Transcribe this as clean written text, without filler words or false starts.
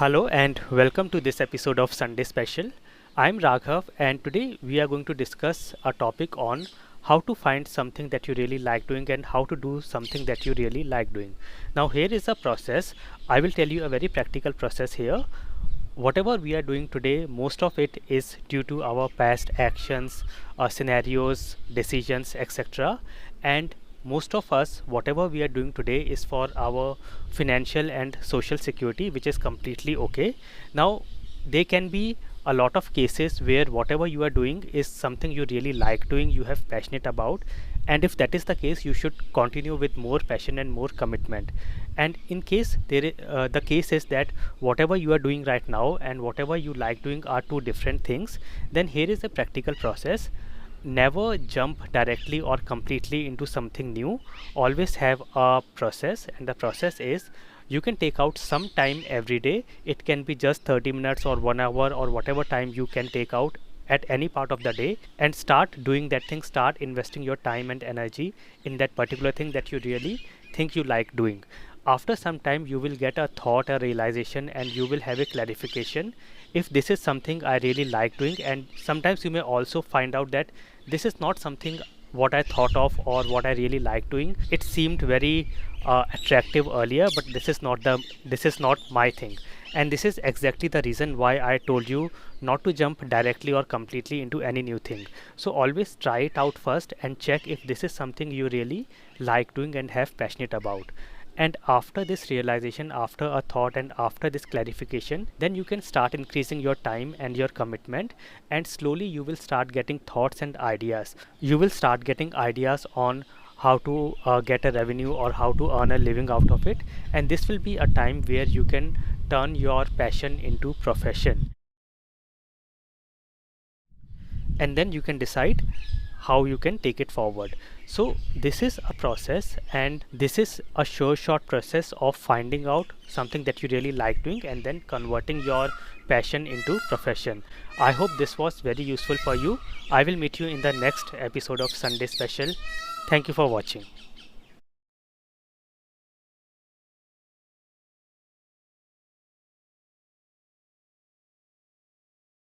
Hello and welcome to this episode of Sunday Special. I'm Raghav and today we are going to discuss a topic on how to find something that you really like doing and how to do something that you really like doing. Now here is a process. I will tell you a very practical process here. Whatever we are doing today, most of it is due to our past actions, scenarios, decisions, etc. And most of us, whatever we are doing today is for our financial and social security, which is completely okay. Now there can be a lot of cases where whatever you are doing is something you really like doing, you have passionate about, and if that is the case you should continue with more passion and more commitment. And in case the case is that whatever you are doing right now and whatever you like doing are two different things, then here is a practical process. Never jump directly or completely into something new. Always have a process, and the process is you can take out some time every day. It can be just 30 minutes or 1 hour or whatever time you can take out at any part of the day, and start doing that thing. Start investing your time and energy in that particular thing that you really think you like doing. After some time you will get a thought, a realization, and you will have a clarification if this is something I really like doing. And sometimes you may also find out that this is not something what I thought of or what I really like doing. It seemed very attractive earlier, but this is not my thing. And this is exactly the reason why I told you not to jump directly or completely into any new thing. So always try it out first and check if this is something you really like doing and have passionate about. And after this realization, after a thought and after this clarification, then you can start increasing your time and your commitment, and slowly you will start getting thoughts and ideas. You will start getting ideas on how to get a revenue or how to earn a living out of it, and this will be a time where you can turn your passion into profession, and then you can decide how you can take it forward. So this is a process, and this is a sure short process of finding out something that you really like doing and then converting your passion into profession. I hope this was very useful for you. I will meet you in the next episode of Sunday Special. Thank you for watching.